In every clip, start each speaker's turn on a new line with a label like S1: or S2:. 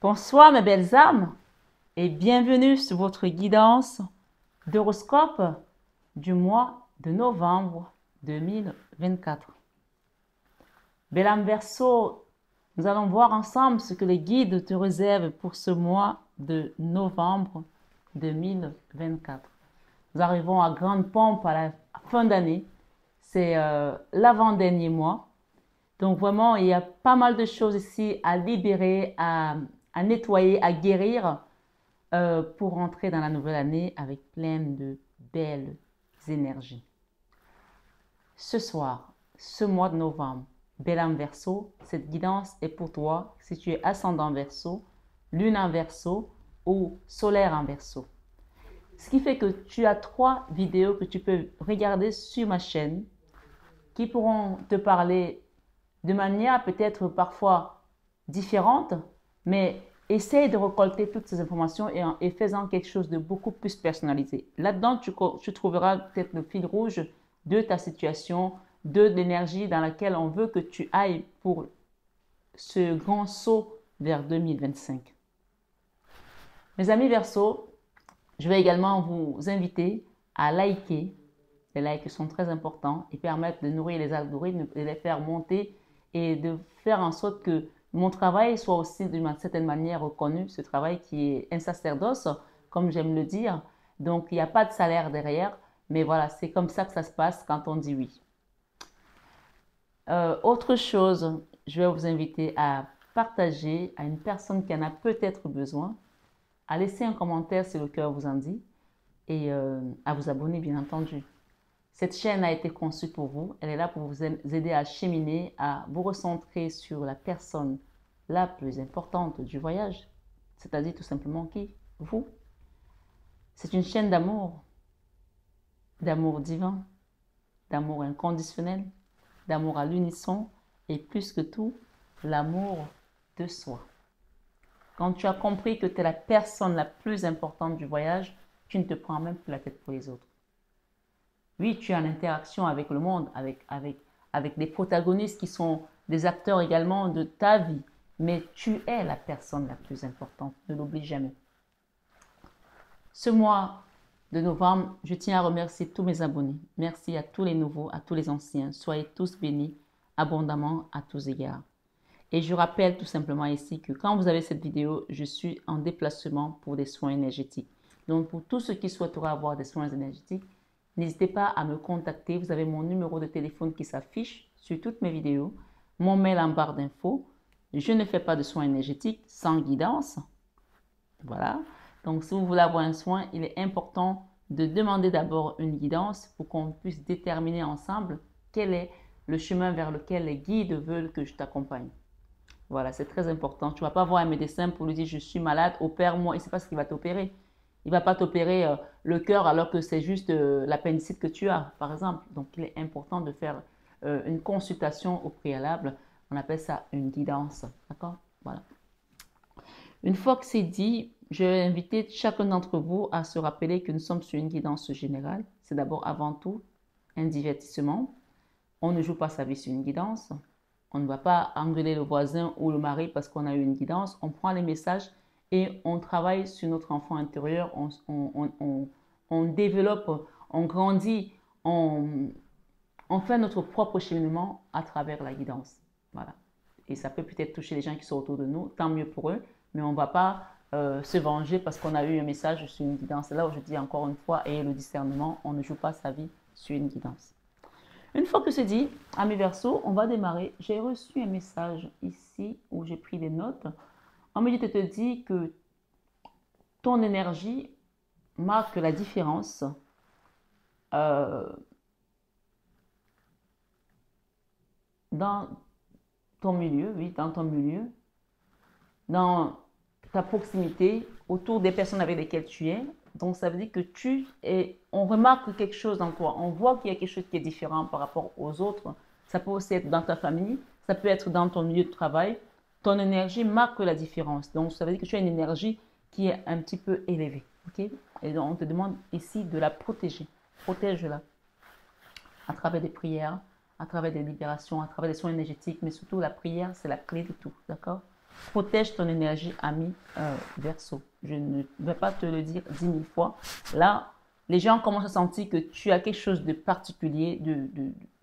S1: Bonsoir mes belles âmes et bienvenue sur votre guidance d'horoscope du mois de novembre 2024. Belle âme Verseau, nous allons voir ensemble ce que les guides te réservent pour ce mois de novembre 2024. Nous arrivons à grande pompe à la fin d'année. C'est l'avant-dernier mois. Donc vraiment, il y a pas mal de choses ici à libérer, à nettoyer, à guérir pour rentrer dans la nouvelle année avec plein de belles énergies. Ce soir, ce mois de novembre, belle âme Verseau, cette guidance est pour toi si tu es ascendant Verseau, lune en Verseau ou solaire en Verseau. Ce qui fait que tu as 3 vidéos que tu peux regarder sur ma chaîne qui pourront te parler de manière peut-être parfois différente, mais essaye de récolter toutes ces informations et fais-en quelque chose de beaucoup plus personnalisé. Là-dedans, tu trouveras peut-être le fil rouge de ta situation, de l'énergie dans laquelle on veut que tu ailles pour ce grand saut vers 2025. Mes amis Verseau, je vais également vous inviter à liker. Les likes sont très importants et permettent de nourrir les algorithmes, de les faire monter et de faire en sorte que mon travail soit aussi d'une certaine manière reconnu, ce travail qui est un sacerdoce, comme j'aime le dire. Donc, il n'y a pas de salaire derrière, mais voilà, c'est comme ça que ça se passe quand on dit oui. Autre chose, je vais vous inviter à partager à une personne qui en a peut-être besoin, à laisser un commentaire si le cœur vous en dit et à vous abonner, bien entendu. Cette chaîne a été conçue pour vous. Elle est là pour vous aider à cheminer, à vous recentrer sur la personne la plus importante du voyage, c'est-à-dire tout simplement qui? Vous. C'est une chaîne d'amour divin, d'amour inconditionnel, d'amour à l'unisson et plus que tout, l'amour de soi. Quand tu as compris que tu es la personne la plus importante du voyage, tu ne te prends même plus la tête pour les autres. Oui, tu es en interaction avec le monde, avec des protagonistes qui sont des acteurs également de ta vie. Mais tu es la personne la plus importante, ne l'oublie jamais. Ce mois de novembre, je tiens à remercier tous mes abonnés. Merci à tous les nouveaux, à tous les anciens. Soyez tous bénis abondamment à tous égards. Et je rappelle tout simplement ici que quand vous avez cette vidéo, je suis en déplacement pour des soins énergétiques. Donc pour tous ceux qui souhaiteraient avoir des soins énergétiques, n'hésitez pas à me contacter. Vous avez mon numéro de téléphone qui s'affiche sur toutes mes vidéos, mon mail en barre d'infos. Je ne fais pas de soins énergétiques sans guidance. Voilà. Donc, si vous voulez avoir un soin, il est important de demander d'abord une guidance pour qu'on puisse déterminer ensemble quel est le chemin vers lequel les guides veulent que je t'accompagne. Voilà, c'est très important. Tu ne vas pas voir un médecin pour lui dire je suis malade, opère-moi. Il ne sait pas ce qu'il va t'opérer. Il ne va pas t'opérer le cœur alors que c'est juste l'appendicite que tu as, par exemple. Donc, il est important de faire une consultation au préalable. On appelle ça une guidance. D'accord? Voilà. Une fois que c'est dit, je vais inviter chacun d'entre vous à se rappeler que nous sommes sur une guidance générale. C'est d'abord avant tout un divertissement. On ne joue pas sa vie sur une guidance. On ne va pas engueuler le voisin ou le mari parce qu'on a eu une guidance. On prend les messages et on travaille sur notre enfant intérieur. On développe, on grandit, on fait notre propre cheminement à travers la guidance. Voilà. Et ça peut peut-être toucher les gens qui sont autour de nous, tant mieux pour eux, mais on ne va pas se venger parce qu'on a eu un message sur une guidance. C'est là où je dis encore une fois, ayez le discernement, on ne joue pas sa vie sur une guidance. Une fois que c'est dit, amis Verseau, on va démarrer. J'ai reçu un message ici où j'ai pris des notes. On me dit que ton énergie marque la différence dans ton milieu, oui, dans ton milieu, dans ta proximité, autour des personnes avec lesquelles tu es. Donc, ça veut dire que on remarque quelque chose dans toi. On voit qu'il y a quelque chose qui est différent par rapport aux autres. Ça peut aussi être dans ta famille, ça peut être dans ton milieu de travail. Ton énergie marque la différence. Donc, ça veut dire que tu as une énergie qui est un petit peu élevée. OK? Et donc, on te demande ici de la protéger. Protège-la à travers des prières, à travers des libérations, à travers des soins énergétiques, mais surtout la prière, c'est la clé de tout. D'accord? Protège ton énergie, ami Verseau. Je ne vais pas te le dire 10 000 fois. Là, les gens commencent à sentir que tu as quelque chose de particulier,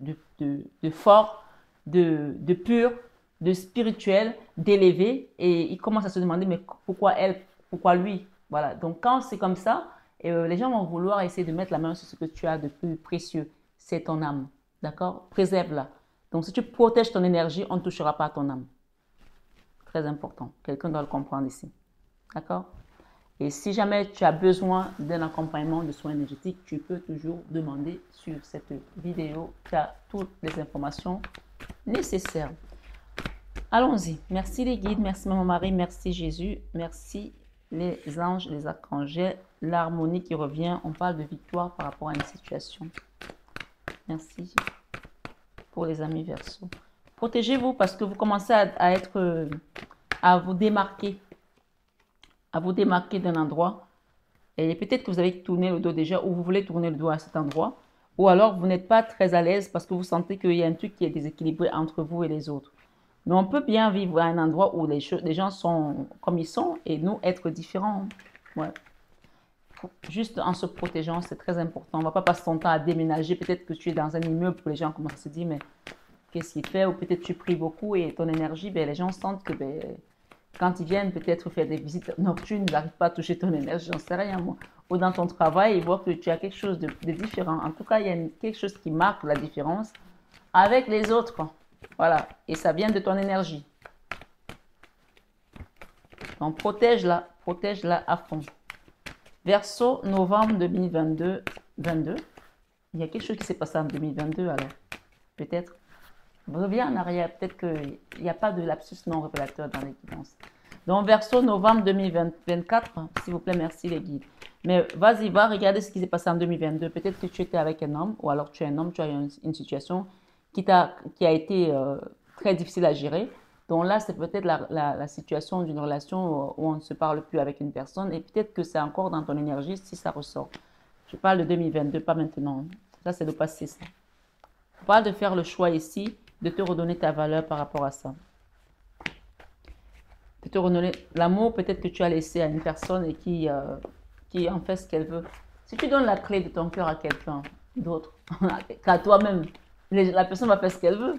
S1: de fort, de pur, de spirituel, d'élevé. Et ils commencent à se demander, mais pourquoi elle, pourquoi lui? Voilà. Donc, quand c'est comme ça, les gens vont vouloir essayer de mettre la main sur ce que tu as de plus précieux. C'est ton âme. D'accord? Préserve-la. Donc, si tu protèges ton énergie, on ne touchera pas à ton âme. Très important. Quelqu'un doit le comprendre ici. D'accord? Et si jamais tu as besoin d'un accompagnement de soins énergétiques, tu peux toujours demander sur cette vidéo. Tu as toutes les informations nécessaires. Allons-y. Merci les guides, merci Maman Marie, merci Jésus, merci les anges, les archanges, l'harmonie qui revient. On parle de victoire par rapport à une situation. Merci pour les amis Verseau. Protégez-vous parce que vous commencez à vous démarquer d'un endroit. Et peut-être que vous avez tourné le dos déjà ou vous voulez tourner le dos à cet endroit. Ou alors vous n'êtes pas très à l'aise parce que vous sentez qu'il y a un truc qui est déséquilibré entre vous et les autres. Mais on peut bien vivre à un endroit où les gens sont comme ils sont et nous être différents. Ouais. Juste en se protégeant, c'est très important. On ne va pas passer son temps à déménager. Peut-être que tu es dans un immeuble où les gens commencent à se dire, mais qu'est-ce qu'il fait? Ou peut-être tu pries beaucoup et ton énergie, les gens sentent que quand ils viennent peut-être faire des visites nocturnes, ils n'arrivent pas à toucher ton énergie, j'en sais rien moi. Ou dans ton travail, ils voient que tu as quelque chose de différent. En tout cas, il y a quelque chose qui marque la différence avec les autres. Voilà. Et ça vient de ton énergie. Donc, protège-la à fond. Verseau, novembre 2022. Il y a quelque chose qui s'est passé en 2022 alors. Peut-être. Reviens en arrière. Peut-être qu'il n'y a pas de lapsus non révélateur dans les guidances. Donc, Verseau, novembre 2024. S'il vous plaît, merci les guides. Mais vas-y, va regarder ce qui s'est passé en 2022. Peut-être que tu étais avec un homme ou alors tu es un homme, tu as eu une situation qui a été très difficile à gérer. Donc là, c'est peut-être la situation d'une relation où on ne se parle plus avec une personne et peut-être que c'est encore dans ton énergie si ça ressort. Je parle de 2022, pas maintenant. Ça, c'est le passé. Ça. On parle de faire le choix ici, de te redonner ta valeur par rapport à ça. De te redonner l'amour peut-être que tu as laissé à une personne et qui en fait ce qu'elle veut. Si tu donnes la clé de ton cœur à quelqu'un d'autre, qu'à toi-même, la personne va faire ce qu'elle veut.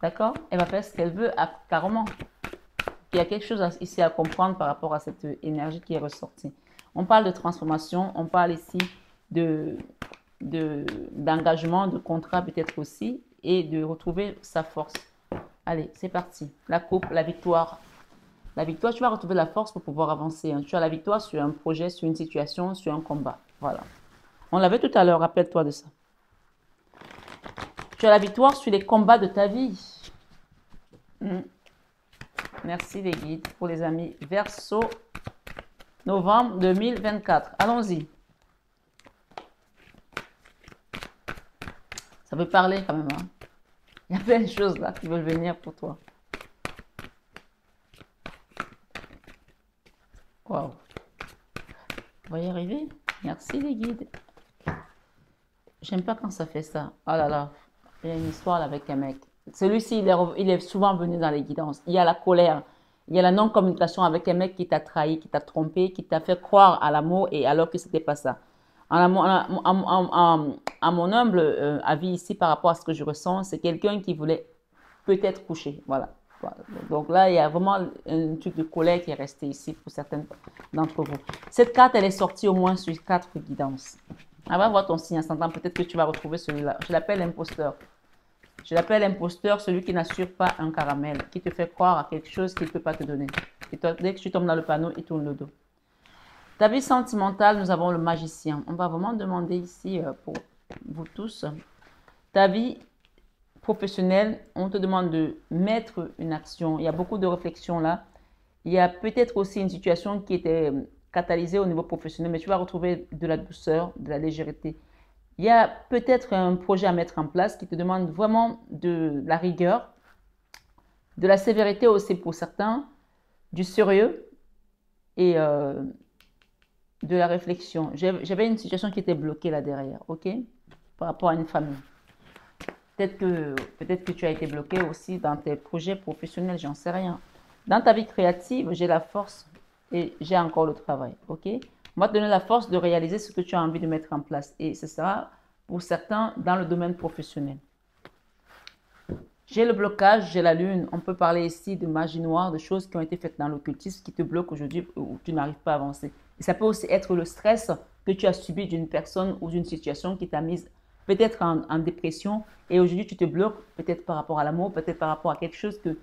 S1: D'accord? Elle va faire ce qu'elle veut carrément. Il y a quelque chose ici à comprendre par rapport à cette énergie qui est ressortie. On parle de transformation, on parle ici d'engagement, de contrat peut-être aussi, et de retrouver sa force. Allez, c'est parti. La coupe, la victoire. La victoire, tu vas retrouver la force pour pouvoir avancer. Tu as la victoire sur un projet, sur une situation, sur un combat. Voilà. On l'avait tout à l'heure, rappelle-toi de ça. Tu as la victoire sur les combats de ta vie. Merci les guides pour les amis. Verseau, novembre 2024. Allons-y. Ça veut parler quand même. Hein? Il y a plein de choses là qui veulent venir pour toi. Waouh. On va y arriver. Merci les guides. J'aime pas quand ça fait ça. Oh là là. Il y a une histoire là avec un mec. Celui-ci, il est souvent venu dans les guidances. Il y a la colère. Il y a la non-communication avec un mec qui t'a trahi, qui t'a trompé, qui t'a fait croire à l'amour et alors que c'était pas ça. À mon humble avis ici par rapport à ce que je ressens, c'est quelqu'un qui voulait peut-être coucher. Voilà. Donc là, il y a vraiment un truc de colère qui est resté ici pour certains d'entre vous. Cette carte, elle est sortie au moins sur 4 guidances. On va voir ton signe ascendant. Peut-être que tu vas retrouver celui-là. Je l'appelle imposteur. Je l'appelle imposteur, celui qui n'assure pas un caramel, qui te fait croire à quelque chose qu'il ne peut pas te donner. Et toi, dès que tu tombes dans le panneau, il tourne le dos. Ta vie sentimentale, nous avons le magicien. On va vraiment demander ici pour vous tous. Ta vie professionnelle, on te demande de mettre une action. Il y a beaucoup de réflexions là. Il y a peut-être aussi une situation qui était catalysée au niveau professionnel, mais tu vas retrouver de la douceur, de la légèreté. Il y a peut-être un projet à mettre en place qui te demande vraiment de la rigueur, de la sévérité aussi pour certains, du sérieux et de la réflexion. J'avais une situation qui était bloquée là derrière, ok? Par rapport à une famille. Peut-être que tu as été bloqué aussi dans tes projets professionnels, j'en sais rien. Dans ta vie créative, j'ai la force et j'ai encore le travail. OK? On va te donner la force de réaliser ce que tu as envie de mettre en place. Et ce sera pour certains dans le domaine professionnel. J'ai le blocage, j'ai la lune. On peut parler ici de magie noire, de choses qui ont été faites dans l'occultisme qui te bloquent aujourd'hui où tu n'arrives pas à avancer. Et ça peut aussi être le stress que tu as subi d'une personne ou d'une situation qui t'a mise peut-être en dépression et aujourd'hui tu te bloques peut-être par rapport à l'amour, peut-être par rapport à quelque chose que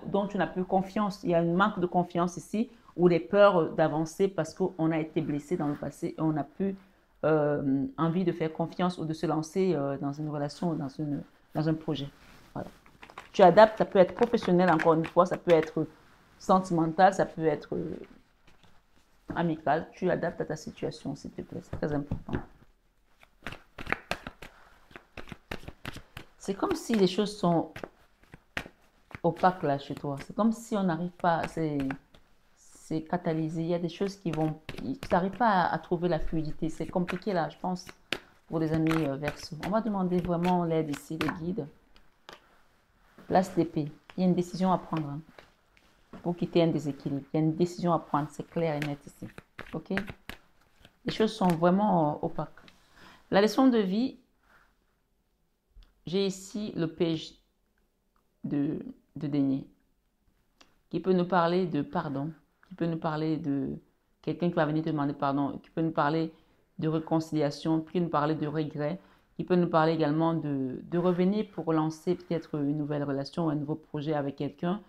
S1: dont tu n'as plus confiance. Il y a un manque de confiance ici ou les peurs d'avancer parce qu'on a été blessé dans le passé et on n'a plus envie de faire confiance ou de se lancer dans une relation ou dans un projet. Voilà. Tu adaptes, ça peut être professionnel encore une fois, ça peut être sentimental, ça peut être amical. Tu adaptes à ta situation s'il te plaît, c'est très important. C'est comme si les choses sont opaques là chez toi. C'est comme si on n'arrive pas, c'est catalysé. Il y a des choses qui vont, tu n'arrives pas à trouver la fluidité. C'est compliqué là, je pense, pour des amis Verseau. On va demander vraiment l'aide ici, les guides. Place d'épée. Il y a une décision à prendre hein, pour quitter un déséquilibre. Il y a une décision à prendre, c'est clair et net ici. Ok? Les choses sont vraiment opaques. La leçon de vie, j'ai ici le page de denier qui peut nous parler de pardon, qui peut nous parler de quelqu'un qui va venir te demander pardon, qui peut nous parler de réconciliation, qui peut nous parler de regret, qui peut nous parler également de revenir pour lancer peut-être une nouvelle relation, un nouveau projet avec quelqu'un,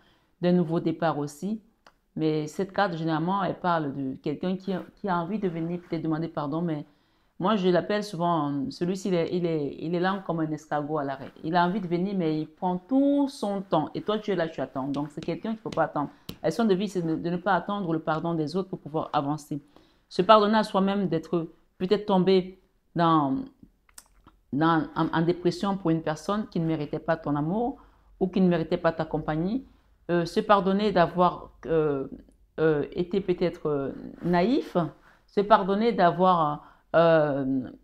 S1: d'un nouveau départ aussi. Mais cette carte, généralement, elle parle de quelqu'un qui a envie de venir peut-être demander pardon, mais moi, je l'appelle souvent, celui-ci, il est lent comme un escargot à l'arrêt. Il a envie de venir, mais il prend tout son temps. Et toi, tu es là, tu attends. Donc, c'est quelqu'un qu'il ne faut pas attendre. La leçon de vie, c'est de ne pas attendre le pardon des autres pour pouvoir avancer. Se pardonner à soi-même d'être peut-être tombé en dépression pour une personne qui ne méritait pas ton amour ou qui ne méritait pas ta compagnie. Se pardonner d'avoir été peut-être naïf. Se pardonner d'avoir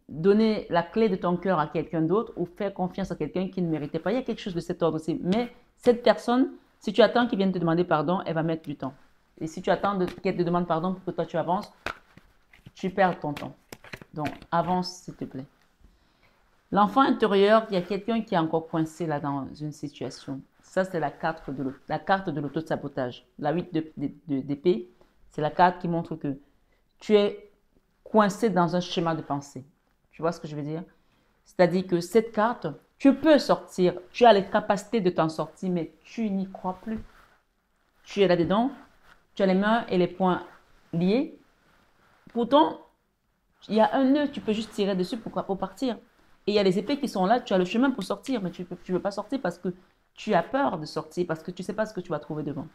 S1: donner la clé de ton cœur à quelqu'un d'autre ou faire confiance à quelqu'un qui ne méritait pas. Il y a quelque chose de cet ordre aussi. Mais cette personne, si tu attends qu'il vienne te demander pardon, elle va mettre du temps. Et si tu attends qu'elle te demande pardon pour que toi tu avances, tu perds ton temps. Donc, avance s'il te plaît. L'enfant intérieur, il y a quelqu'un qui est encore coincé là dans une situation. Ça, c'est la carte de l'auto-sabotage. La 8 d'épée, c'est la carte qui montre que tu es coincé dans un schéma de pensée. Tu vois ce que je veux dire? C'est-à-dire que cette carte, tu peux sortir, tu as les capacités de t'en sortir, mais tu n'y crois plus. Tu es là-dedans, tu as les mains et les poings liés. Pourtant, il y a un nœud, tu peux juste tirer dessus pour partir. Et il y a les épées qui sont là, tu as le chemin pour sortir, mais tu ne veux pas sortir parce que tu as peur de sortir, parce que tu ne sais pas ce que tu vas trouver devant.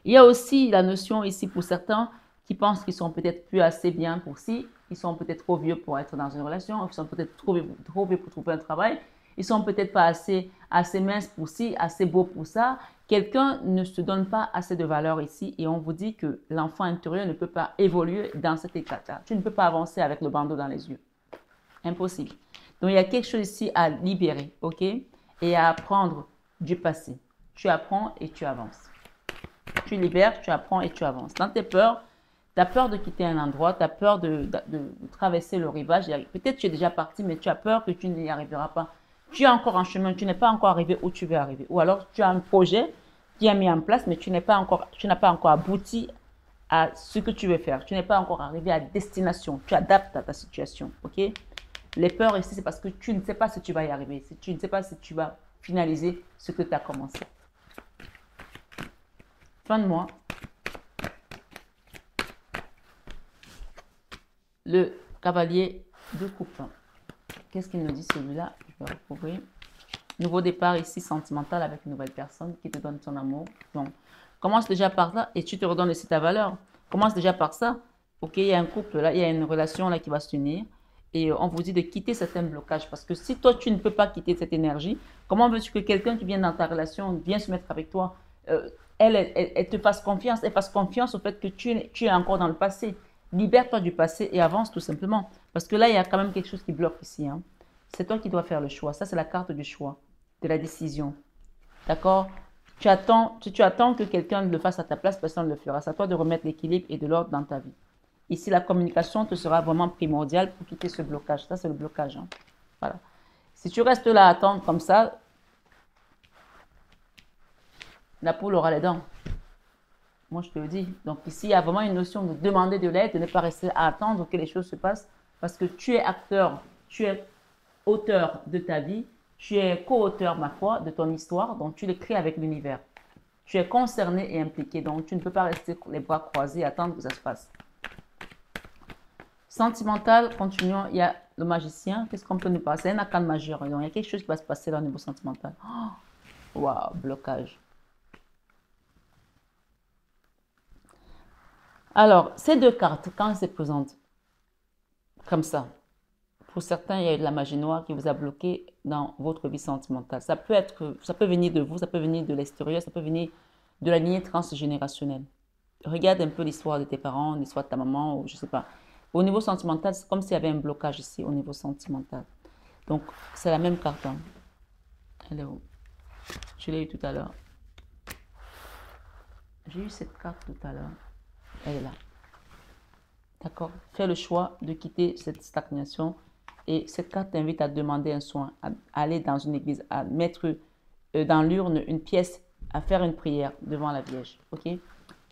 S1: Il y a aussi la notion ici pour certains qui pensent qu'ils sont peut-être plus assez bien pour ci, ils sont peut-être trop vieux pour être dans une relation, ils sont peut-être trop vieux pour trouver un travail, ils sont peut-être pas assez minces pour ci, assez beaux pour ça. Quelqu'un ne se donne pas assez de valeur ici et on vous dit que l'enfant intérieur ne peut pas évoluer dans cet état-là. Tu ne peux pas avancer avec le bandeau dans les yeux. Impossible. Donc, il y a quelque chose ici à libérer, ok? Et à apprendre du passé. Tu apprends et tu avances. Tu libères, tu apprends et tu avances. Dans tes peurs, tu as peur de quitter un endroit, tu as peur de traverser le rivage. Peut-être tu es déjà parti, mais tu as peur que tu n'y arriveras pas. Tu es encore en chemin, tu n'es pas encore arrivé où tu veux arriver. Ou alors tu as un projet qui est mis en place, mais tu n'as pas encore abouti à ce que tu veux faire. Tu n'es pas encore arrivé à destination. Tu adaptes à ta situation, ok? Les peurs ici, c'est parce que tu ne sais pas si tu vas y arriver. Tu ne sais pas si tu vas finaliser ce que tu as commencé. Fin de mois. Le cavalier de coupe. Qu'est-ce qu'il nous dit celui-là? Je vais retrouver. Nouveau départ ici sentimental avec une nouvelle personne qui te donne son amour. Donc, commence déjà par ça et tu te redonnes aussi ta valeur. Commence déjà par ça. Ok, il y a un couple là, il y a une relation là qui va se tenir. Et on vous dit de quitter certains blocages. Parce que si toi, tu ne peux pas quitter cette énergie, comment veux-tu que quelqu'un qui vient dans ta relation vienne se mettre avec toi, elle te fasse confiance, elle fasse confiance au fait que tu es encore dans le passé. Libère-toi du passé et avance tout simplement. Parce que là, il y a quand même quelque chose qui bloque ici. Hein. C'est toi qui dois faire le choix. Ça, c'est la carte du choix, de la décision. D'accord? tu attends que quelqu'un le fasse à ta place, personne ne le fera. C'est à toi de remettre l'équilibre et de l'ordre dans ta vie. Ici, la communication te sera vraiment primordiale pour quitter ce blocage. Ça, c'est le blocage. Hein. Voilà. Si tu restes là à attendre comme ça, la poule aura les dents. Moi, je te le dis. Donc ici, il y a vraiment une notion de demander de l'aide, de ne pas rester à attendre que les choses se passent. Parce que tu es acteur, tu es auteur de ta vie, tu es co-auteur, ma foi, de ton histoire. Donc tu l'écris avec l'univers. Tu es concerné et impliqué. Donc tu ne peux pas rester les bras croisés et attendre que ça se passe. Sentimental, continuons. Il y a le magicien. Qu'est-ce qu'on peut nous passer? Un arcane majeur. Donc il y a quelque chose qui va se passer là au niveau sentimental. Waouh, blocage. Alors, ces deux cartes, quand elles se présentent comme ça, pour certains, il y a eu de la magie noire qui vous a bloqué dans votre vie sentimentale. Ça peut venir de vous, ça peut venir de l'extérieur, ça peut venir de la lignée transgénérationnelle. Regarde un peu l'histoire de tes parents, l'histoire de ta maman, ou je sais pas. Au niveau sentimental, c'est comme s'il y avait un blocage ici au niveau sentimental. Donc, c'est la même carte. Hein. Elle est où? Je l'ai eu tout à l'heure. J'ai eu cette carte tout à l'heure. Elle est là. D'accord? Fais le choix de quitter cette stagnation. Et cette carte t'invite à demander un soin, à aller dans une église, à mettre dans l'urne une pièce, à faire une prière devant la Vierge. Ok?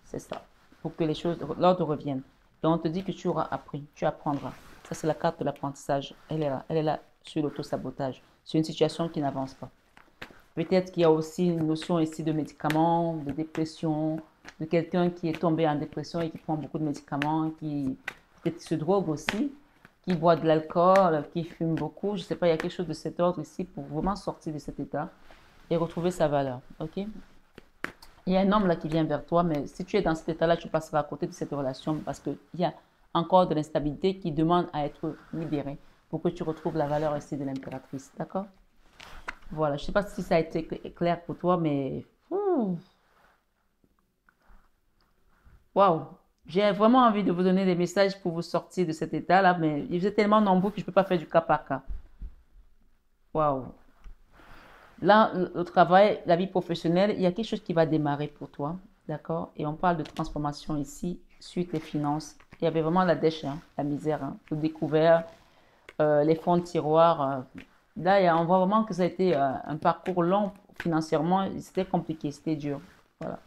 S1: C'est ça. Pour que les choses, l'ordre revienne. Et on te dit que tu auras appris, tu apprendras. Ça, c'est la carte de l'apprentissage. Elle est là sur l'autosabotage. C'est une situation qui n'avance pas. Peut-être qu'il y a aussi une notion ici de médicaments, de dépression, de quelqu'un qui est tombé en dépression et qui prend beaucoup de médicaments, qui peut-être se drogue aussi, qui boit de l'alcool, qui fume beaucoup. Je ne sais pas, il y a quelque chose de cet ordre ici pour vraiment sortir de cet état et retrouver sa valeur. Ok? Il y a un homme là qui vient vers toi, mais si tu es dans cet état-là, tu passeras à côté de cette relation parce qu'il y a encore de l'instabilité qui demande à être libérée pour que tu retrouves la valeur ici de l'impératrice. D'accord? Voilà, je ne sais pas si ça a été clair pour toi, mais waouh! J'ai vraiment envie de vous donner des messages pour vous sortir de cet état-là, mais vous êtes tellement nombreux que je ne peux pas faire du cas par cas. Waouh! Là, le travail, la vie professionnelle, il y a quelque chose qui va démarrer pour toi, d'accord? Et on parle de transformation ici, sur tes finances. Il y avait vraiment la dèche, hein, la misère, hein, le découvert, les fonds de tiroir. Là, on voit vraiment que ça a été un parcours long financièrement. C'était compliqué, c'était dur. Voilà.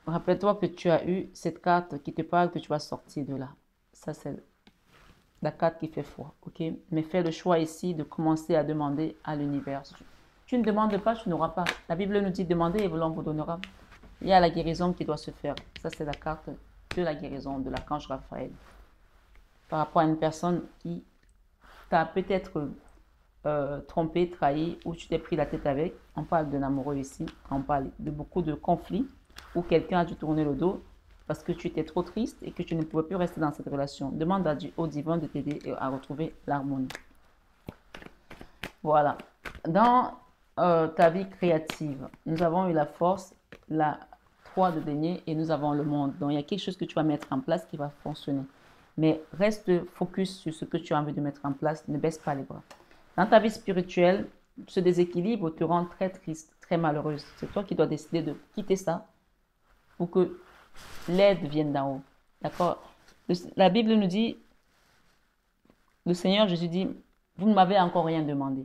S1: Rappelle-toi que tu as eu cette carte qui te parle que tu vas sortir de là. Ça, c'est la carte qui fait foi. Ok? Mais fais le choix ici de commencer à demander à l'univers. Tu ne demandes pas, tu n'auras pas. La Bible nous dit demandez et l'on vous donnera. Il y a la guérison qui doit se faire. Ça, c'est la carte de la guérison de l'archange Raphaël. Par rapport à une personne qui t'a peut-être trompé, trahi, ou tu t'es pris la tête avec. On parle d'un amoureux ici. On parle de beaucoup de conflits où quelqu'un a dû tourner le dos parce que tu étais trop triste et que tu ne pouvais plus rester dans cette relation. Demande au divin de t'aider à retrouver l'harmonie. Voilà. Dans ta vie créative, nous avons eu la force, la 3 de denier et nous avons le monde. Donc, il y a quelque chose que tu vas mettre en place qui va fonctionner. Mais reste focus sur ce que tu as envie de mettre en place. Ne baisse pas les bras. Dans ta vie spirituelle, ce déséquilibre te rend très triste, très malheureuse. C'est toi qui dois décider de quitter ça pour que l'aide vienne d'en haut. D'accord? La Bible nous dit, le Seigneur Jésus dit, vous ne m'avez encore rien demandé.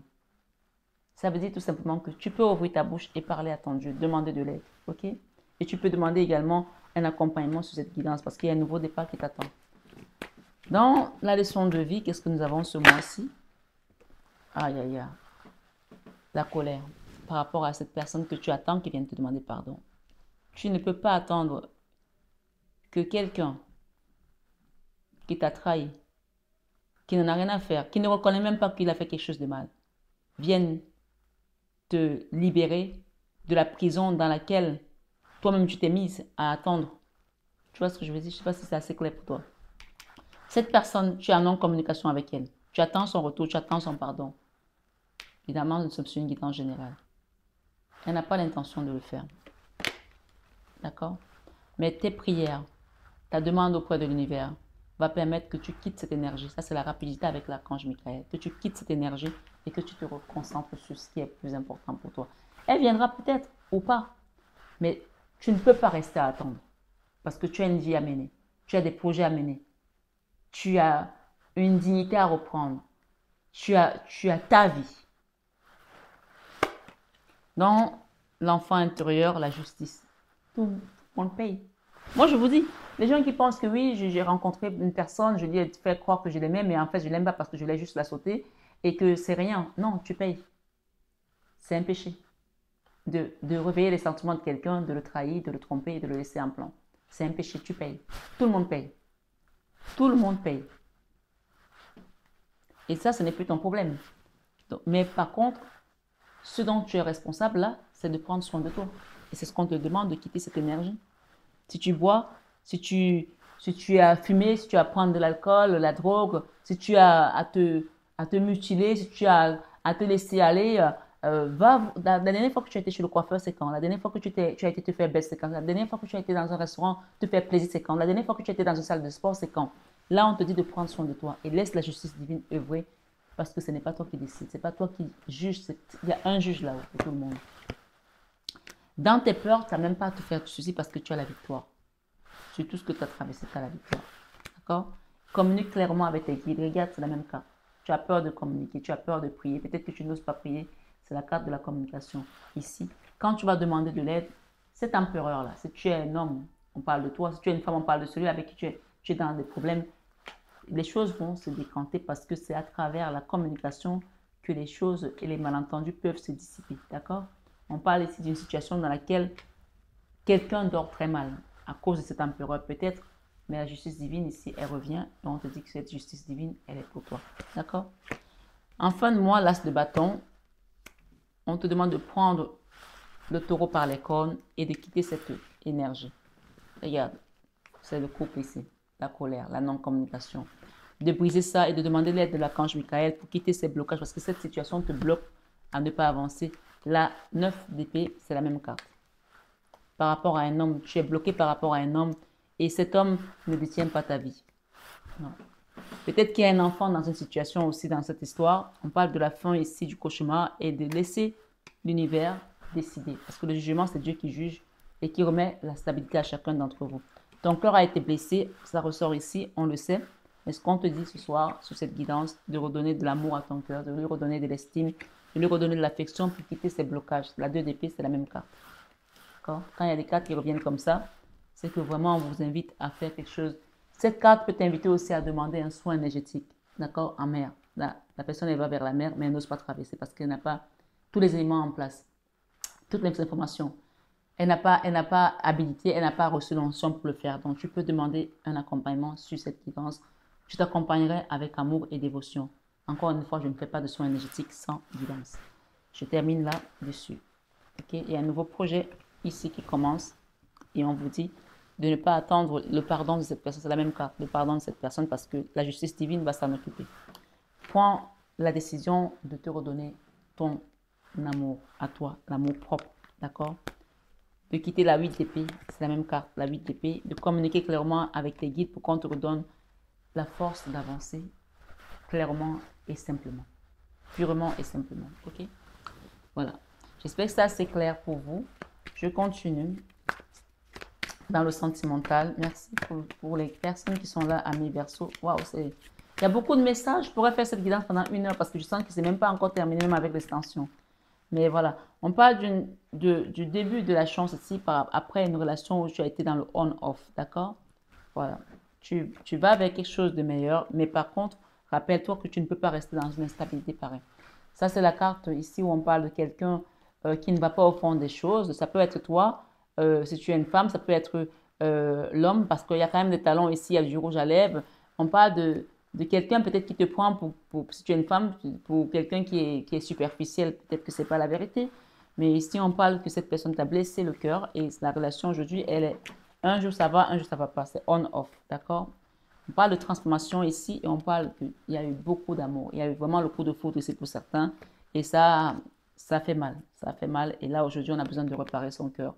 S1: Ça veut dire tout simplement que tu peux ouvrir ta bouche et parler à ton Dieu, demander de l'aide. Ok? Et tu peux demander également un accompagnement sur cette guidance parce qu'il y a un nouveau départ qui t'attend. Dans la leçon de vie, qu'est-ce que nous avons ce mois-ci? Aïe, aïe, aïe. La colère par rapport à cette personne que tu attends qui vienne te demander pardon. Tu ne peux pas attendre que quelqu'un qui t'a trahi, qui n'en a rien à faire, qui ne reconnaît même pas qu'il a fait quelque chose de mal, vienne te libérer de la prison dans laquelle toi-même tu t'es mise à attendre. Tu vois ce que je veux dire? Je ne sais pas si c'est assez clair pour toi. Cette personne, tu es en non-communication avec elle. Tu attends son retour, tu attends son pardon. Évidemment, nous sommes sur une guidance générale. Elle n'a pas l'intention de le faire. D'accord? Mais tes prières, ta demande auprès de l'univers va permettre que tu quittes cette énergie. Ça, c'est la rapidité avec l'archange Michael. Que tu quittes cette énergie et que tu te concentres sur ce qui est plus important pour toi. Elle viendra peut-être ou pas, mais tu ne peux pas rester à attendre parce que tu as une vie à mener, tu as des projets à mener, tu as une dignité à reprendre, tu as ta vie. Dans l'enfant intérieur, la justice, tout le monde paye. Moi, je vous dis, les gens qui pensent que oui, j'ai rencontré une personne, je lui ai fait croire que je l'aimais, mais en fait, je ne l'aime pas parce que je l'ai juste la sauter et que c'est rien. Non, tu payes. C'est un péché. De réveiller les sentiments de quelqu'un, de le trahir, de le tromper et de le laisser en plan. C'est un péché, tu payes. Tout le monde paye. Tout le monde paye. Et ça, ce n'est plus ton problème. Donc, mais par contre, ce dont tu es responsable là, c'est de prendre soin de toi. Et c'est ce qu'on te demande, de quitter cette énergie. Si tu bois, si tu as fumé, si tu as à prendre de l'alcool, la drogue, si tu as à te mutiler, si tu as à te laisser aller, la dernière fois que tu as été chez le coiffeur, c'est quand? La dernière fois que tu as été te faire baisser, c'est quand? La dernière fois que tu as été dans un restaurant te faire plaisir, c'est quand? La dernière fois que tu as été dans une salle de sport, c'est quand? Là, on te dit de prendre soin de toi et laisse la justice divine œuvrer parce que ce n'est pas toi qui décide, ce n'est pas toi qui juge, il y a un juge là-haut pour tout le monde. Dans tes peurs, tu n'as même pas à te faire de soucis parce que tu as la victoire. Sur tout ce que tu as traversé, tu as la victoire. D'accord? Communique clairement avec tes guides. Regarde, c'est la même carte. Tu as peur de communiquer, tu as peur de prier. Peut-être que tu n'oses pas prier. C'est la carte de la communication. Ici, quand tu vas demander de l'aide, cet empereur-là, si tu es un homme, on parle de toi. Si tu es une femme, on parle de celui avec qui tu es dans des problèmes. Les choses vont se décanter parce que c'est à travers la communication que les choses et les malentendus peuvent se dissiper. D'accord? On parle ici d'une situation dans laquelle quelqu'un dort très mal à cause de cet empereur peut-être, mais la justice divine ici, elle revient et on te dit que cette justice divine, elle est pour toi. D'accord? En fin de mois, l'as de bâton, on te demande de prendre le taureau par les cornes et de quitter cette énergie. Regarde, c'est le couple ici, la colère, la non-communication. De briser ça et de demander l'aide de l'archange Michael pour quitter ces blocages parce que cette situation te bloque à ne pas avancer. La 9 d'épée, c'est la même carte. Par rapport à un homme, tu es bloqué par rapport à un homme et cet homme ne détient pas ta vie. Peut-être qu'il y a un enfant dans une situation aussi dans cette histoire. On parle de la fin ici du cauchemar et de laisser l'univers décider. Parce que le jugement, c'est Dieu qui juge et qui remet la stabilité à chacun d'entre vous. Ton cœur a été blessé, ça ressort ici, on le sait. Mais ce qu'on te dit ce soir, sur cette guidance, de redonner de l'amour à ton cœur, de lui redonner de l'estime, de lui redonner de l'affection pour quitter ces blocages. La 2 d'épée, c'est la même carte. Quand il y a des cartes qui reviennent comme ça, c'est que vraiment on vous invite à faire quelque chose. Cette carte peut t'inviter aussi à demander un soin énergétique, d'accord, en mer. La personne, elle va vers la mer, mais elle n'ose pas traverser parce qu'elle n'a pas tous les éléments en place, toutes les informations. Elle n'a pas habilité, elle n'a pas reçu l'onction pour le faire. Donc, tu peux demander un accompagnement sur cette guidance. Je t'accompagnerai avec amour et dévotion. Encore une fois, je ne fais pas de soins énergétiques sans guidance. Je termine là-dessus. Ok, il y a un nouveau projet ici qui commence et on vous dit de ne pas attendre le pardon de cette personne. C'est la même carte, le pardon de cette personne parce que la justice divine va s'en occuper. Prends la décision de te redonner ton amour à toi, l'amour propre, d'accord? De quitter la 8 d'épée, c'est la même carte, la 8 d'épée, de communiquer clairement avec tes guides pour qu'on te redonne la force d'avancer clairement et simplement, purement et simplement, ok? Voilà, j'espère que ça c'est clair pour vous. Je continue dans le sentimental. Merci pour les personnes qui sont là à mes versos. Waouh, il y a beaucoup de messages. Je pourrais faire cette guidance pendant 1 heure parce que je sens que c'est même pas encore terminé, même avec l'extension. Mais voilà, on parle du début de la chance ici après une relation où tu as été dans le on-off, d'accord? Voilà, tu vas vers quelque chose de meilleur, mais par contre, rappelle-toi que tu ne peux pas rester dans une instabilité pareille. Ça, c'est la carte ici où on parle de quelqu'un qui ne va pas au fond des choses. Ça peut être toi, si tu es une femme, ça peut être l'homme, parce qu'il y a quand même des talons ici, il y a du rouge à lèvres. On parle de quelqu'un peut-être qui te prend si tu es une femme, pour quelqu'un qui est superficiel. Peut-être que ce n'est pas la vérité. Mais ici, on parle que cette personne t'a blessé le cœur et la relation aujourd'hui, elle est un jour ça va, un jour ça va pas. C'est on-off, d'accord? On parle de transformation ici et on parle qu'il y a eu beaucoup d'amour. Il y a eu vraiment le coup de foudre ici pour certains. Et ça fait mal. Ça fait mal. Et là, aujourd'hui, on a besoin de réparer son cœur.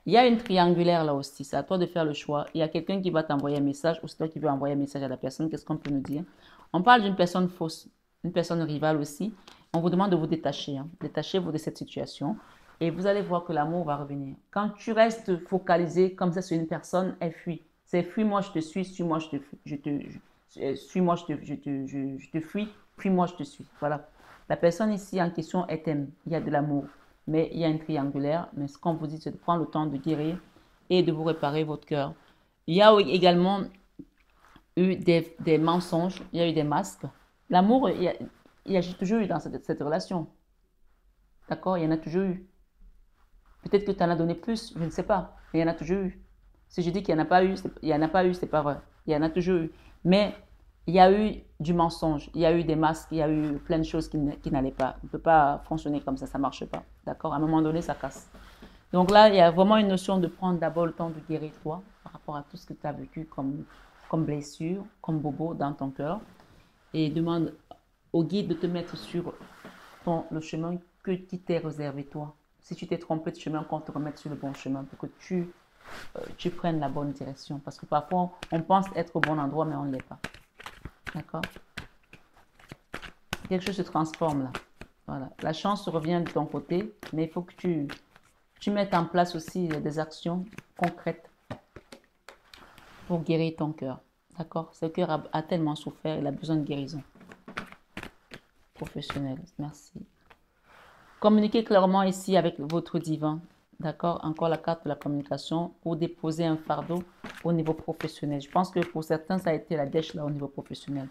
S1: Il y a une triangulaire là aussi. C'est à toi de faire le choix. Il y a quelqu'un qui va t'envoyer un message ou c'est toi qui veux envoyer un message à la personne. Qu'est-ce qu'on peut nous dire? On parle d'une personne fausse, une personne rivale aussi. On vous demande de vous détacher. Hein. Détachez-vous de cette situation et vous allez voir que l'amour va revenir. Quand tu restes focalisé comme ça sur une personne, elle fuit. C'est fuis-moi, je te suis, suis-moi, suis-moi, je te fuis, fuis-moi, je te suis. Voilà. La personne ici en question, elle t'aime. Il y a de l'amour. Mais il y a une triangulaire. Mais ce qu'on vous dit, c'est de prendre le temps de guérir et de vous réparer votre cœur. Il y a également eu des mensonges, il y a eu des masques. L'amour, il y a toujours eu dans cette relation. D'accord? Il y en a toujours eu. Peut-être que tu en as donné plus, je ne sais pas. Mais il y en a toujours eu. Si je dis qu'il n'y en a pas eu, il n'y en a pas eu, c'est pas vrai. Il y en a toujours eu. Mais il y a eu du mensonge, il y a eu des masques, il y a eu plein de choses qui n'allaient pas. On ne peut pas fonctionner comme ça ne marche pas. D'accord? À un moment donné, ça casse. Donc là, il y a vraiment une notion de prendre d'abord le temps de guérir toi par rapport à tout ce que tu as vécu comme blessure, comme bobo dans ton cœur. Et demande au guide de te mettre sur le chemin qui t'est réservé toi. Si tu t'es trompé de chemin, qu'on te remette sur le bon chemin pour que tu prennes la bonne direction. Parce que parfois, on pense être au bon endroit, mais on ne l'est pas. D'accord? Quelque chose se transforme là. Voilà. La chance revient de ton côté, mais il faut que tu mettes en place aussi des actions concrètes pour guérir ton cœur. D'accord? Ce cœur a tellement souffert, il a besoin de guérison professionnelle. Merci. Communiquez clairement ici avec votre divin. D'accord? Encore la carte de la communication pour déposer un fardeau au niveau professionnel. Je pense que pour certains, ça a été la dèche là au niveau professionnel.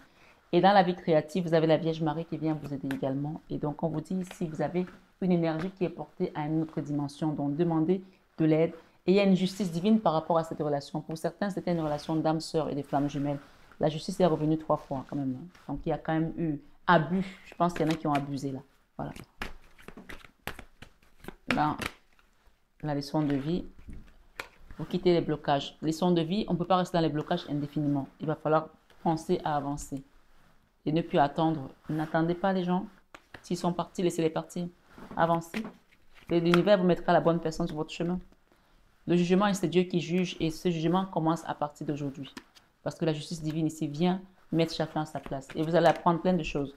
S1: Et dans la vie créative, vous avez la Vierge Marie qui vient vous aider également. Et donc, on vous dit ici, vous avez une énergie qui est portée à une autre dimension. Donc, demandez de l'aide. Et il y a une justice divine par rapport à cette relation. Pour certains, c'était une relation d'âme sœur et de flammes jumelles. La justice est revenue 3 fois quand même. Donc, il y a quand même eu abus. Je pense qu'il y en a qui ont abusé là. Voilà. Dans la leçon de vie, vous quittez les blocages. Leçon de vie, on ne peut pas rester dans les blocages indéfiniment. Il va falloir penser à avancer. Et ne plus attendre. N'attendez pas les gens. S'ils sont partis, laissez-les partir. Avancez. Et l'univers vous mettra la bonne personne sur votre chemin. Le jugement, c'est Dieu qui juge et ce jugement commence à partir d'aujourd'hui. Parce que la justice divine ici vient mettre chacun à sa place. Et vous allez apprendre plein de choses.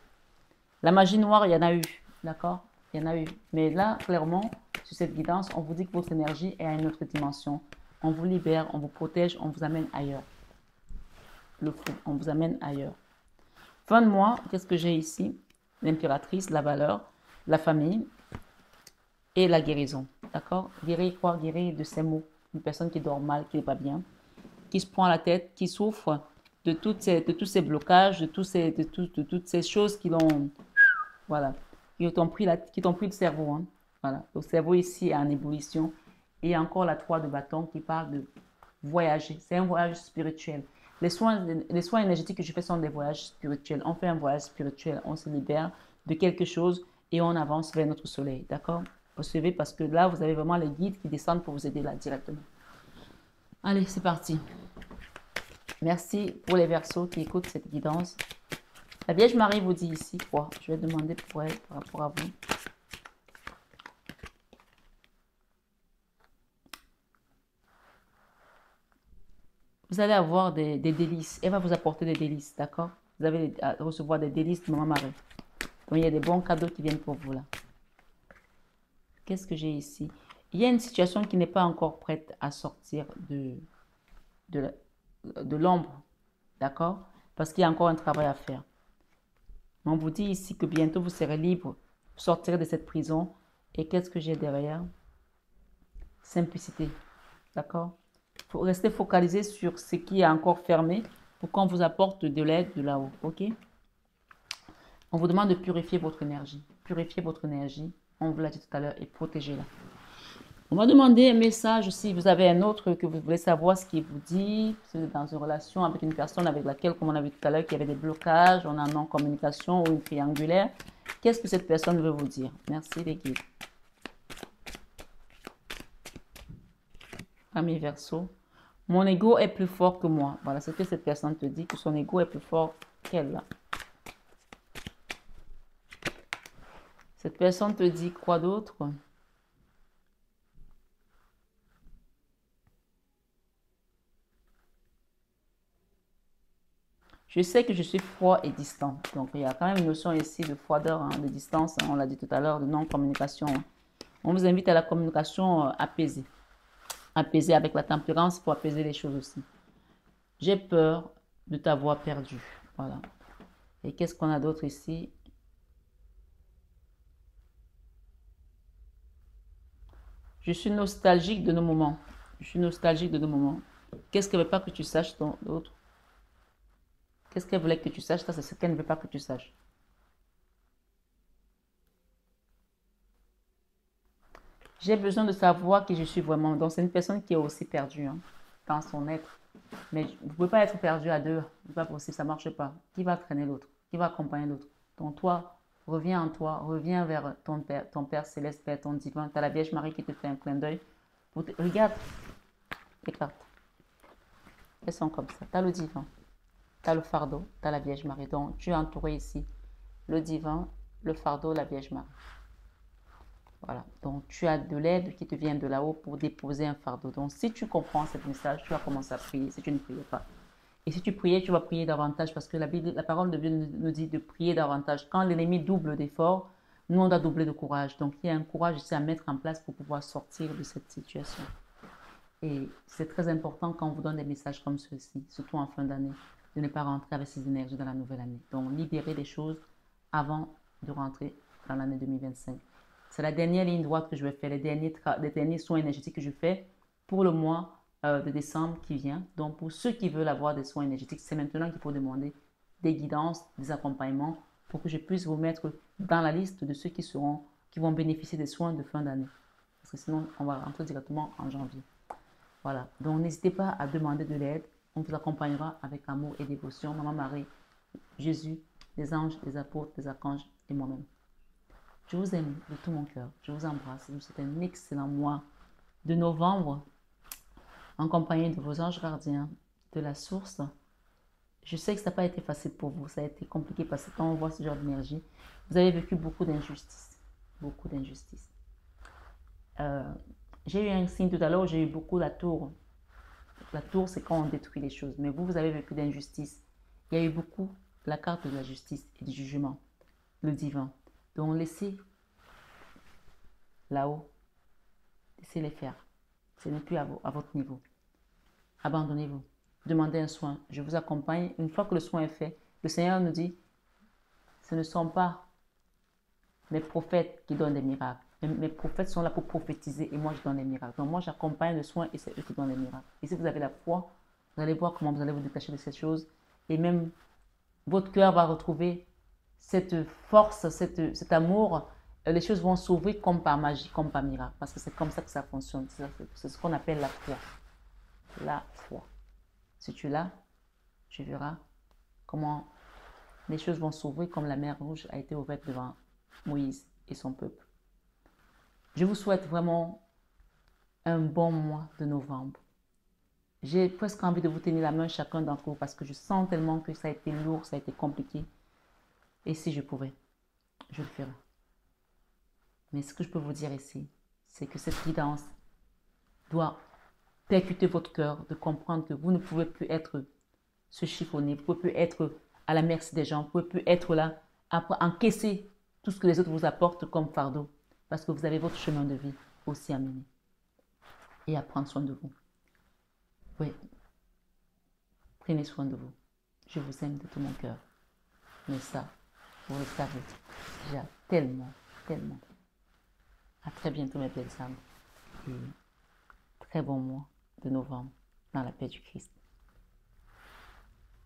S1: La magie noire, il y en a eu. D'accord? Il y en a eu. Mais là, clairement, sur cette guidance, on vous dit que votre énergie est à une autre dimension. On vous libère, on vous protège, on vous amène ailleurs. Le fou, on vous amène ailleurs. Fin de mois, qu'est-ce que j'ai ici? L'impératrice, la valeur, la famille et la guérison. D'accord? Guérir quoi? Guérir de ces mots. Une personne qui dort mal, qui n'est pas bien, qui se prend la tête, qui souffre de tous ces blocages, de toutes ces choses qui l'ont, voilà, qui t'ont pris le cerveau. Hein. Voilà. Le cerveau ici est en ébullition. Et il y a encore la 3 de bâton qui parle de voyager. C'est un voyage spirituel. Les soins énergétiques que je fais sont des voyages spirituels. On fait un voyage spirituel, on se libère de quelque chose et on avance vers notre soleil. D'accord? Recevez parce que là, vous avez vraiment les guides qui descendent pour vous aider là directement. Allez, c'est parti. Merci pour les Verseaux qui écoutent cette guidance. La Vierge Marie vous dit ici quoi? Je vais demander pour elle par rapport à vous. Vous allez avoir des délices. Elle va vous apporter des délices, d'accord? Vous allez recevoir des délices de Maman Marie. Donc, il y a des bons cadeaux qui viennent pour vous là. Qu'est-ce que j'ai ici? Il y a une situation qui n'est pas encore prête à sortir de l'ombre, d'accord? Parce qu'il y a encore un travail à faire. Mais on vous dit ici que bientôt vous serez libre, vous sortirez de cette prison. Et qu'est-ce que j'ai derrière? Simplicité, d'accord? Il faut rester focalisé sur ce qui est encore fermé pour qu'on vous apporte de l'aide de là-haut, ok? On vous demande de purifier votre énergie. Purifier votre énergie, on vous l'a dit tout à l'heure, et protégez-la. On va demander un message si vous avez un autre que vous voulez savoir ce qu'il vous dit. Si vous êtes dans une relation avec une personne avec laquelle, comme on a vu tout à l'heure, qu'il y avait des blocages, on a une non-communication ou une triangulaire. Qu'est-ce que cette personne veut vous dire? Merci les guides. Amis Verseau. Mon ego est plus fort que moi. Voilà ce que cette personne te dit, que son ego est plus fort qu'elle. Cette personne te dit quoi d'autre? Je sais que je suis froid et distant. Donc, il y a quand même une notion ici de froideur, hein, de distance. Hein, on l'a dit tout à l'heure, de non-communication. Hein. On vous invite à la communication apaisée. Apaisée avec la tempérance pour apaiser les choses aussi. J'ai peur de t'avoir perdu. Voilà. Et qu'est-ce qu'on a d'autre ici? Je suis nostalgique de nos moments. Je suis nostalgique de nos moments. Qu'est-ce qu'elle ne veut pas que tu saches d'autre? Qu'est-ce qu'elle voulait que tu saches? Ça, c'est ce qu'elle ne veut pas que tu saches. J'ai besoin de savoir qui je suis vraiment. Donc, c'est une personne qui est aussi perdue hein, dans son être. Mais vous ne pouvez pas être perdu à deux. C'est pas possible, ça ne marche pas. Qui va traîner l'autre? Qui va accompagner l'autre? Donc, toi, reviens vers ton Père céleste, vers ton divin. Tu as la Vierge Marie qui te fait un clin d'œil. Regarde les cartes. Elles sont comme ça. Tu as le divin, tu as le fardeau, tu as la Vierge Marie. Donc, tu es entouré ici. Le divin, le fardeau, la Vierge Marie. Voilà. Donc, tu as de l'aide qui te vient de là-haut pour déposer un fardeau. Donc, si tu comprends ce message, tu vas commencer à prier si tu ne priais pas. Et si tu priais, tu vas prier davantage parce que la parole de Dieu nous dit de prier davantage. Quand l'ennemi double d'efforts, nous, on doit doubler de courage. Donc, il y a un courage ici à mettre en place pour pouvoir sortir de cette situation. Et c'est très important quand on vous donne des messages comme ceux-ci, surtout en fin d'année, de ne pas rentrer avec ces énergies dans la nouvelle année. Donc, libérer les choses avant de rentrer dans l'année 2025. C'est la dernière ligne droite que je vais faire, les derniers soins énergétiques que je fais pour le mois de décembre qui vient. Donc, pour ceux qui veulent avoir des soins énergétiques, c'est maintenant qu'il faut demander des guidances, des accompagnements pour que je puisse vous mettre dans la liste de ceux qui vont bénéficier des soins de fin d'année. Parce que sinon, on va rentrer directement en janvier. Voilà. Donc, n'hésitez pas à demander de l'aide. On vous accompagnera avec amour et dévotion. Maman Marie, Jésus, les anges, les apôtres, les archanges et moi-même. Je vous aime de tout mon cœur. Je vous embrasse. Je vous souhaite un excellent mois de novembre en compagnie de vos anges gardiens, de la source. Je sais que ça n'a pas été facile pour vous. Ça a été compliqué parce que quand on voit ce genre d'énergie, vous avez vécu beaucoup d'injustices. Beaucoup d'injustices. J'ai eu un signe tout à l'heure où j'ai eu beaucoup la tour. La tour, c'est quand on détruit les choses. Mais vous avez vécu d'injustice. Il y a eu beaucoup la carte de la justice et du jugement, le divin. Donc, laissez là-haut, laissez-les faire. Ce n'est plus à votre niveau. Abandonnez-vous. Demandez un soin. Je vous accompagne. Une fois que le soin est fait, le Seigneur nous dit, ce ne sont pas mes prophètes qui donnent des miracles. Mes prophètes sont là pour prophétiser et moi je donne les miracles. Donc moi j'accompagne le soin et c'est eux qui donnent les miracles. Et si vous avez la foi, vous allez voir comment vous allez vous détacher de cette chose. Et même votre cœur va retrouver cette force, cet amour. Les choses vont s'ouvrir comme par magie, comme par miracle. Parce que c'est comme ça que ça fonctionne. C'est ce qu'on appelle la foi. La foi. Si tu l'as, tu verras comment les choses vont s'ouvrir comme la mer Rouge a été ouverte devant Moïse et son peuple. Je vous souhaite vraiment un bon mois de novembre. J'ai presque envie de vous tenir la main chacun d'entre vous parce que je sens tellement que ça a été lourd, ça a été compliqué. Et si je pouvais, je le ferais. Mais ce que je peux vous dire ici, c'est que cette guidance doit percuter votre cœur, de comprendre que vous ne pouvez plus être ce chiffonné, vous ne pouvez plus être à la merci des gens, vous ne pouvez plus être là à encaisser tout ce que les autres vous apportent comme fardeau. Parce que vous avez votre chemin de vie aussi à mener. Et à prendre soin de vous. Oui. Prenez soin de vous. Je vous aime de tout mon cœur. Mais ça, vous le savez déjà tellement, tellement. À très bientôt mes belles âmes. Et très bon mois de novembre dans la paix du Christ.